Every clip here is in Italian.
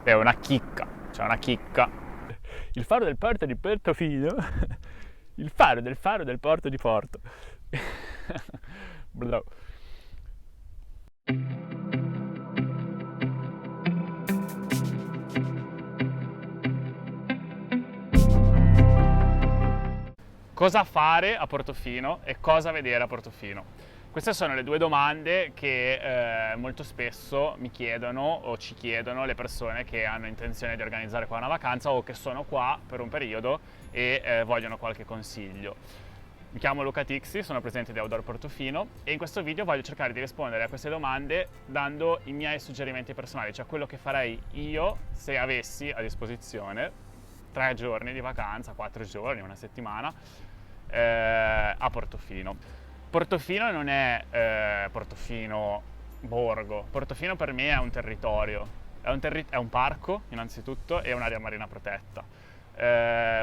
È una chicca, c'è una chicca. Il faro del porto di Portofino. Il faro del porto di Porto. Bro. Cosa fare a Portofino e cosa vedere a Portofino? Queste sono le due domande che molto spesso mi chiedono o ci chiedono le persone che hanno intenzione di organizzare qua una vacanza o che sono qua per un periodo e vogliono qualche consiglio. Mi chiamo Luca Tixi, sono presidente di Outdoor Portofino e in questo video voglio cercare di rispondere a queste domande dando i miei suggerimenti personali, cioè quello che farei io se avessi a disposizione 3 giorni di vacanza, 4 giorni, una settimana a Portofino. Portofino non è Portofino borgo, Portofino per me è un territorio, è un parco innanzitutto e un'area marina protetta.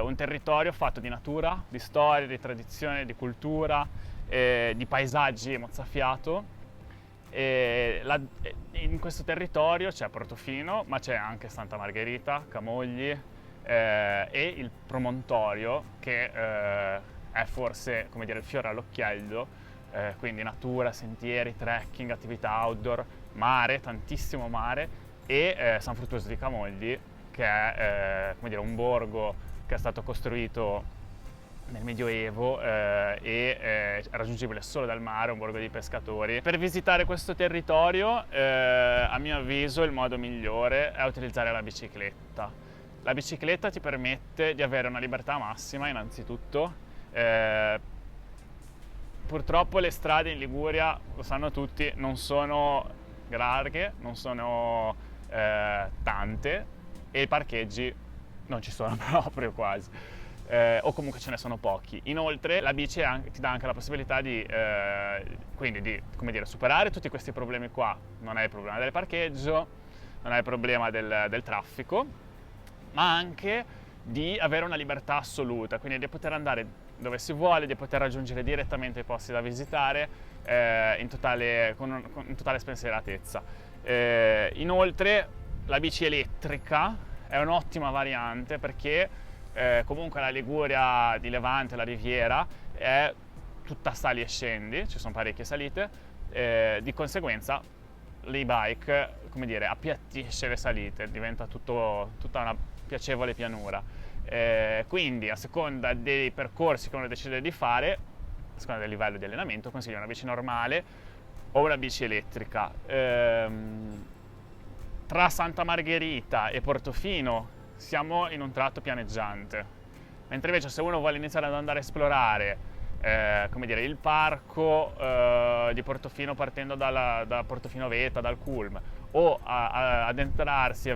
Un territorio fatto di natura, di storia, di tradizione, di cultura, di paesaggi mozzafiato. In questo territorio c'è Portofino, ma c'è anche Santa Margherita, Camogli e il promontorio che è forse, come dire, il fiore all'occhiello, quindi natura, sentieri, trekking, attività outdoor, mare, tantissimo mare e San Fruttuoso di Camogli, che è come dire, un borgo che è stato costruito nel Medioevo è raggiungibile solo dal mare, un borgo di pescatori. Per visitare questo territorio, a mio avviso, il modo migliore è utilizzare la bicicletta. La bicicletta ti permette di avere una libertà massima, innanzitutto. Purtroppo le strade in Liguria, lo sanno tutti, non sono larghe, non sono tante e i parcheggi non ci sono proprio quasi. O comunque ce ne sono pochi. Inoltre la bici ti dà anche la possibilità di, quindi di, come dire, superare tutti questi problemi qua. Non hai il problema del parcheggio, non hai il problema del traffico, ma anche di avere una libertà assoluta, quindi di poter andare dove si vuole, di poter raggiungere direttamente i posti da visitare in totale spensieratezza. Inoltre la bici elettrica è un'ottima variante perché comunque la Liguria di Levante, la Riviera, è tutta sali e scendi, ci sono parecchie salite, di conseguenza l'e-bike, come dire, appiattisce le salite, diventa tutta una piacevole pianura. Quindi a seconda dei percorsi che uno decide di fare, a seconda del livello di allenamento, consiglio una bici normale o una bici elettrica. Tra Santa Margherita e Portofino siamo in un tratto pianeggiante, mentre invece se uno vuole iniziare ad andare a esplorare come dire, il parco di Portofino partendo da Portofino Veta, dal Culm, o avventurarsi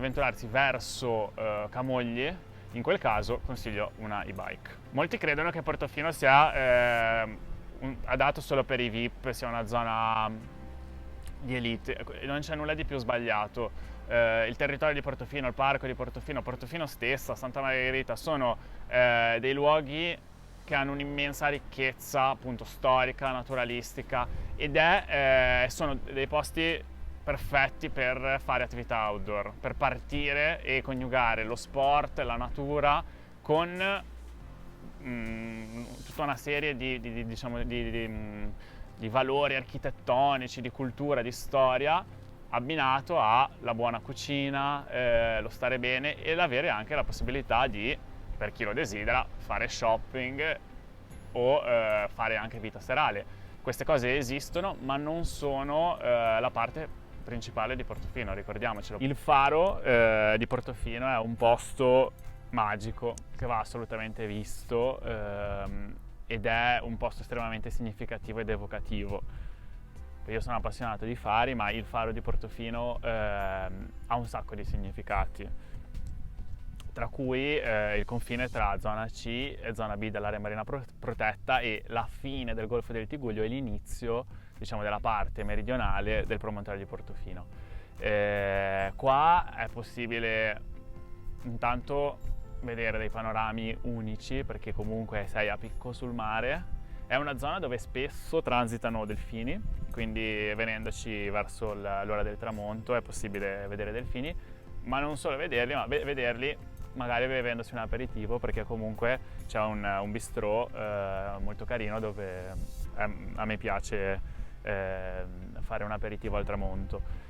verso Camogli, in quel caso consiglio una e-bike. Molti credono che Portofino sia adatto solo per i VIP, sia una zona di elite. Non c'è nulla di più sbagliato. Il territorio di Portofino, il parco di Portofino, Portofino stessa, Santa Margherita sono dei luoghi che hanno un'immensa ricchezza appunto storica, naturalistica ed sono dei posti perfetti per fare attività outdoor, per partire e coniugare lo sport, la natura con tutta una serie di valori architettonici, di cultura, di storia, abbinato alla buona cucina, lo stare bene e l'avere anche la possibilità di, per chi lo desidera, fare shopping o fare anche vita serale. Queste cose esistono, ma non sono la parte principale di Portofino, ricordiamocelo. Il faro di Portofino è un posto magico che va assolutamente visto ed è un posto estremamente significativo ed evocativo. Io sono appassionato di fari, ma il faro di Portofino ha un sacco di significati, tra cui il confine tra zona C e zona B dell'area marina protetta e la fine del Golfo del Tiguglio e l'inizio, diciamo, della parte meridionale del promontorio di Portofino. Qua è possibile intanto vedere dei panorami unici perché comunque sei a picco sul mare. È una zona dove spesso transitano delfini, quindi venendoci verso l'ora del tramonto è possibile vedere delfini, ma non solo vederli, ma vederli magari bevendosi un aperitivo, perché comunque c'è un bistrò molto carino dove a me piace fare un aperitivo al tramonto.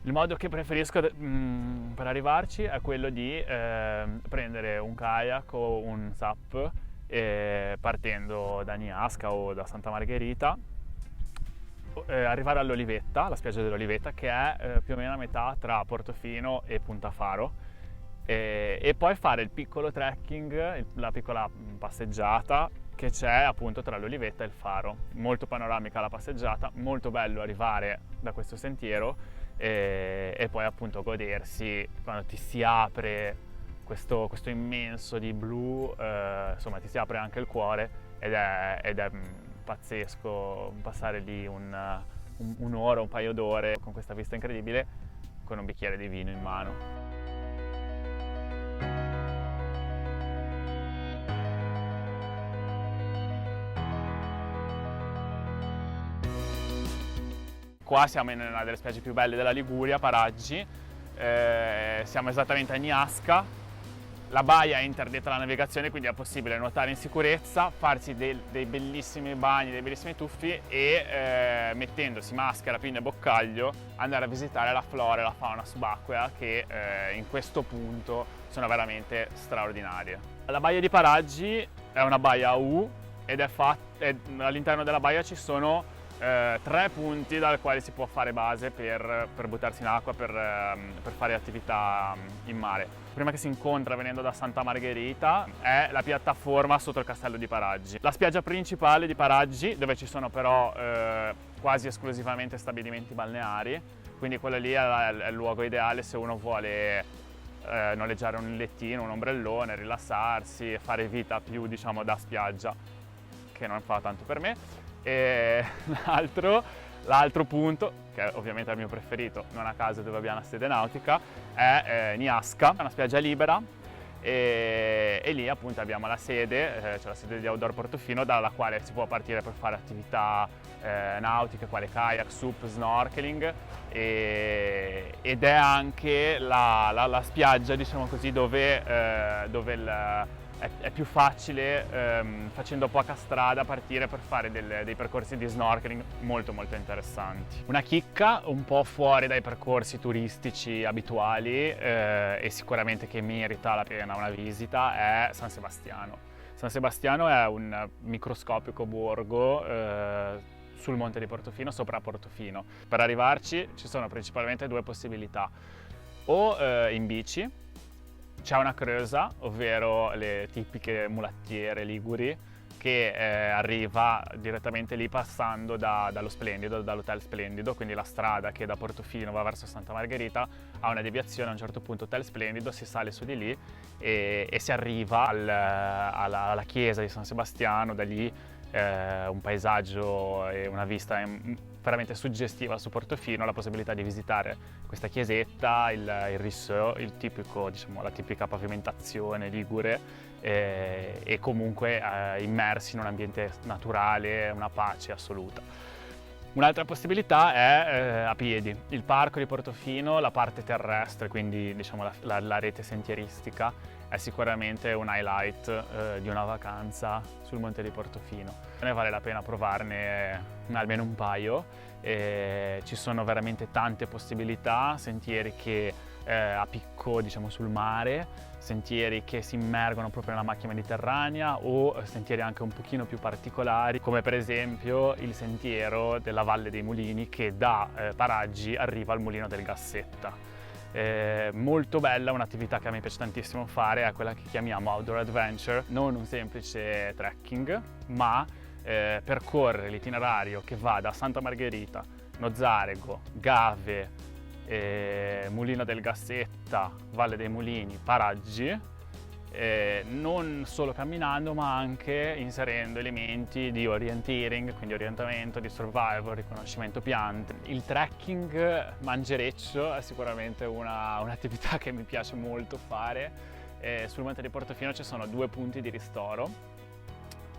Il modo che preferisco per arrivarci è quello di prendere un kayak o un SUP partendo da Niasca o da Santa Margherita, arrivare all'Olivetta, la spiaggia dell'Olivetta, che è più o meno a metà tra Portofino e Punta Faro, e poi fare il piccolo trekking, la piccola passeggiata che c'è appunto tra l'Olivetta e il Faro. Molto panoramica la passeggiata, molto bello arrivare da questo sentiero e poi appunto godersi quando ti si apre questo immenso di blu, insomma ti si apre anche il cuore ed è pazzesco passare lì un'ora, un paio d'ore con questa vista incredibile con un bicchiere di vino in mano. Qua siamo in una delle spiagge più belle della Liguria, Paraggi, siamo esattamente a Niasca, la baia è interdetta alla navigazione, quindi è possibile nuotare in sicurezza, farsi dei bellissimi bagni, dei bellissimi tuffi e mettendosi maschera, pinna e boccaglio andare a visitare la flora e la fauna subacquea che in questo punto sono veramente straordinarie. La baia di Paraggi è una baia a U ed all'interno della baia ci sono 3 punti dal quale si può fare base per buttarsi in acqua, per fare attività in mare. Prima che si incontra venendo da Santa Margherita è la piattaforma sotto il castello di Paraggi. La spiaggia principale di Paraggi, dove ci sono però quasi esclusivamente stabilimenti balneari, quindi quello lì è il luogo ideale se uno vuole noleggiare un lettino, un ombrellone, rilassarsi e fare vita più diciamo da spiaggia, che non fa tanto per me. E l'altro punto, che ovviamente è il mio preferito, non a caso dove abbiamo la sede nautica, è Niasca, è una spiaggia libera e lì appunto abbiamo la sede, c'è la sede di Outdoor Portofino dalla quale si può partire per fare attività nautiche quale kayak, SUP, snorkeling ed è anche la spiaggia diciamo così dove è più facile facendo poca strada partire per fare dei percorsi di snorkeling molto interessanti. Una chicca un po' fuori dai percorsi turistici abituali e sicuramente che merita la pena una visita è San Sebastiano. San Sebastiano è un microscopico borgo sul monte di Portofino, sopra Portofino. Per arrivarci ci sono principalmente 2 possibilità, o in bici. C'è una creusa, ovvero le tipiche mulattiere liguri, che arriva direttamente lì passando dallo Splendido, dall'Hotel Splendido, quindi la strada che da Portofino va verso Santa Margherita ha una deviazione, a un certo punto Hotel Splendido, si sale su di lì e si arriva alla chiesa di San Sebastiano, da lì un paesaggio e una vista veramente suggestiva su Portofino, la possibilità di visitare questa chiesetta, il Rissò, diciamo, la tipica pavimentazione ligure e comunque immersi in un ambiente naturale, una pace assoluta. Un'altra possibilità è a piedi. Il parco di Portofino, la parte terrestre, quindi diciamo la rete sentieristica, è sicuramente un highlight di una vacanza sul monte di Portofino. Ne vale la pena provarne almeno un paio. Ci sono veramente tante possibilità, sentieri che a picco diciamo sul mare, sentieri che si immergono proprio nella macchia mediterranea o sentieri anche un pochino più particolari, come per esempio il sentiero della Valle dei Mulini che da Paraggi arriva al Mulino del Gassetta. Molto bella, un'attività che a me piace tantissimo fare, è quella che chiamiamo outdoor adventure, non un semplice trekking, ma percorrere l'itinerario che va da Santa Margherita, Nozzarego, Gave, Mulino del Gassetta, Valle dei Mulini, Paraggi, non solo camminando ma anche inserendo elementi di orienteering, quindi orientamento, di survival, riconoscimento piante. Il trekking mangereccio è sicuramente un'attività che mi piace molto fare. Sul monte di Portofino ci sono 2 punti di ristoro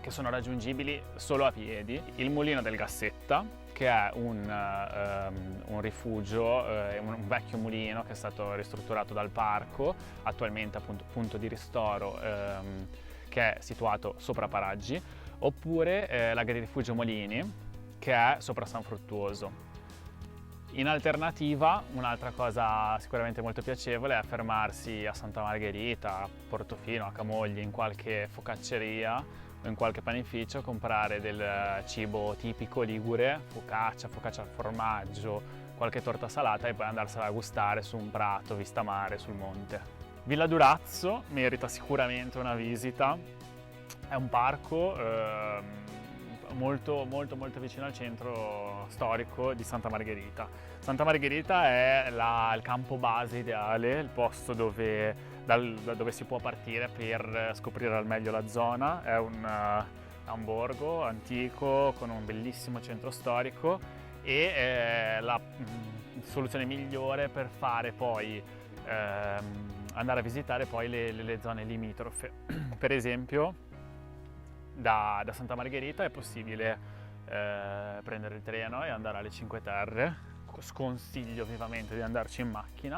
che sono raggiungibili solo a piedi: il Mulino del Gassetta che è un rifugio, un vecchio mulino che è stato ristrutturato dal parco, attualmente appunto punto di ristoro, che è situato sopra Paraggi, oppure l'agririfugio Molini, che è sopra San Fruttuoso. In alternativa, un'altra cosa sicuramente molto piacevole è fermarsi a Santa Margherita, a Portofino, a Camogli, in qualche focacceria o in qualche panificio, comprare del cibo tipico ligure, focaccia al formaggio, qualche torta salata e poi andarsela a gustare su un prato, vista mare, sul monte. Villa Durazzo merita sicuramente una visita, è un parco molto vicino al centro storico di Santa Margherita. Santa Margherita è il campo base ideale, il posto da dove si può partire per scoprire al meglio la zona. È un borgo antico con un bellissimo centro storico e è la soluzione migliore per fare poi andare a visitare poi le zone limitrofe. Per esempio, da Santa Margherita è possibile prendere il treno e andare alle Cinque Terre. Sconsiglio vivamente di andarci in macchina,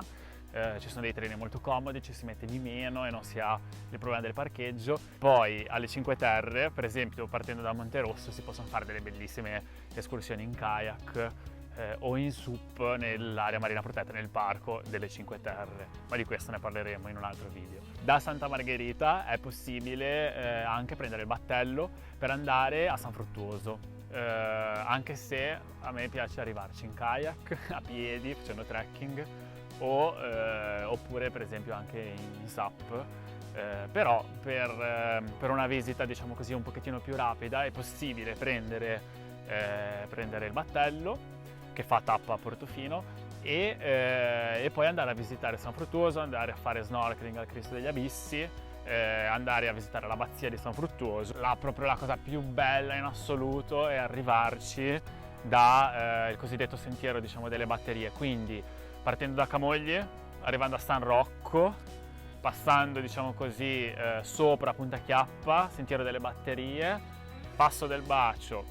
ci sono dei treni molto comodi, ci si mette di meno e non si ha il problema del parcheggio. Poi alle Cinque Terre, per esempio, partendo da Monterosso, si possono fare delle bellissime escursioni in kayak o in SUP nell'area marina protetta, nel parco delle Cinque Terre, ma di questo ne parleremo in un altro video. Da Santa Margherita è possibile anche prendere il battello per andare a San Fruttuoso, anche se a me piace arrivarci in kayak, a piedi, facendo trekking oppure per esempio anche in SUP. Però per una visita, diciamo così, un pochettino più rapida è possibile prendere il battello che fa tappa a Portofino e poi andare a visitare San Fruttuoso, andare a fare snorkeling al Cristo degli Abissi, andare a visitare l'abbazia di San Fruttuoso. Proprio la cosa più bella in assoluto è arrivarci da il cosiddetto sentiero, diciamo, delle batterie, quindi partendo da Camogli, arrivando a San Rocco, passando, diciamo così, sopra Punta Chiappa, sentiero delle batterie, Passo del Bacio,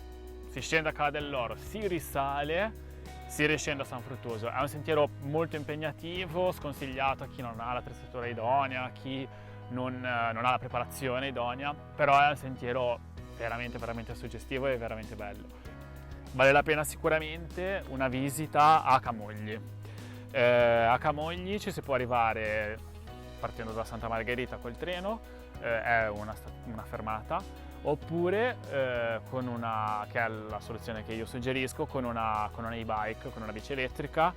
si scende a Cala dell'Oro, si risale, si riscende a San Fruttuoso. È un sentiero molto impegnativo, sconsigliato a chi non ha l'attrezzatura idonea, a chi non ha la preparazione idonea, però è un sentiero veramente suggestivo e veramente bello. Vale la pena sicuramente una visita a Camogli. A Camogli ci si può arrivare partendo da Santa Margherita col treno, è una fermata, oppure che è la soluzione che io suggerisco, con una e-bike, con una bici elettrica,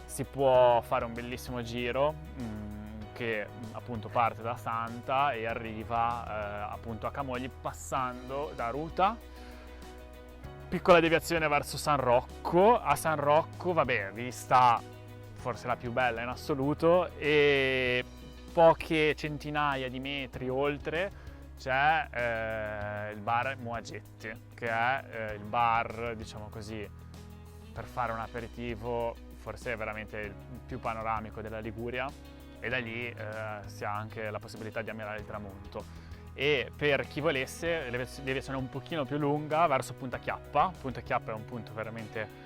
si può fare un bellissimo giro che appunto parte da Santa e arriva appunto a Camogli passando da Ruta. Piccola deviazione verso San Rocco. A San Rocco, vabbè, vista forse la più bella in assoluto, e poche centinaia di metri oltre c'è il bar Moagetti, che è il bar, diciamo così, per fare un aperitivo forse è veramente il più panoramico della Liguria, e da lì si ha anche la possibilità di ammirare il tramonto. E per chi volesse deviazione un pochino più lunga verso Punta Chiappa. Punta Chiappa è un punto veramente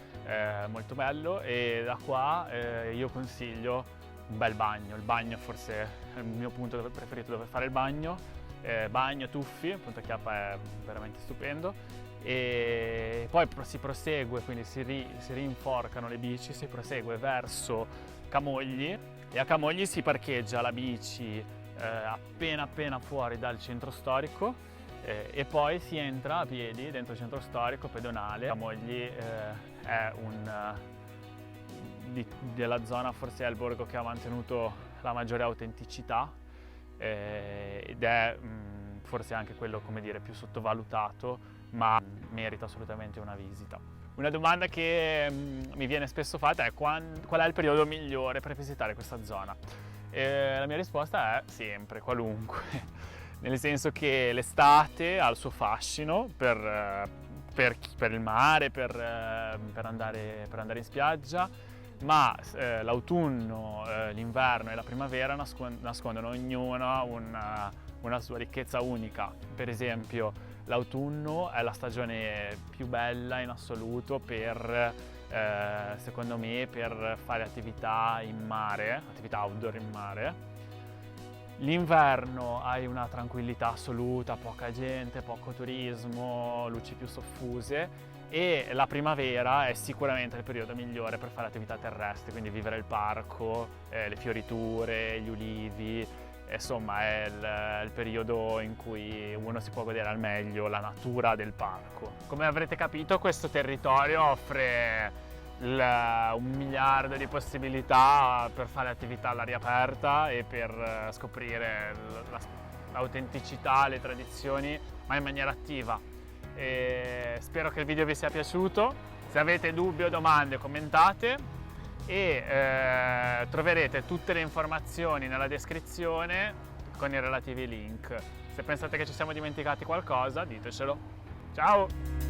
molto bello, e da qua io consiglio un bel bagno. Il bagno forse è il mio punto preferito dove fare il bagno. Bagno, tuffi, Punta Chiappa è veramente stupendo, e poi si prosegue, quindi si rinforcano le bici, si prosegue verso Camogli, e a Camogli si parcheggia la bici appena fuori dal centro storico, e poi si entra a piedi dentro il centro storico pedonale. Camogli è della zona forse è il borgo che ha mantenuto la maggiore autenticità, ed è forse anche quello, come dire, più sottovalutato, ma merita assolutamente una visita. Una domanda che mi viene spesso fatta è qual è il periodo migliore per visitare questa zona? La mia risposta è sempre qualunque, nel senso che l'estate ha il suo fascino per il mare, per andare in spiaggia, ma l'autunno, l'inverno e la primavera nascondono ognuna una sua ricchezza unica. Per esempio l'autunno è la stagione più bella in assoluto per, secondo me, per fare attività in mare, attività outdoor in mare. L'inverno hai una tranquillità assoluta, poca gente, poco turismo, luci più soffuse, e la primavera è sicuramente il periodo migliore per fare attività terrestri, quindi vivere il parco, le fioriture, gli ulivi, insomma è il periodo in cui uno si può godere al meglio la natura del parco. Come avrete capito, questo territorio offre 1 miliardo di possibilità per fare attività all'aria aperta e per scoprire l'autenticità, le tradizioni, ma in maniera attiva. E spero che il video vi sia piaciuto. Se avete dubbi o domande commentate, e troverete tutte le informazioni nella descrizione con i relativi link. Se pensate che ci siamo dimenticati qualcosa, ditecelo. Ciao!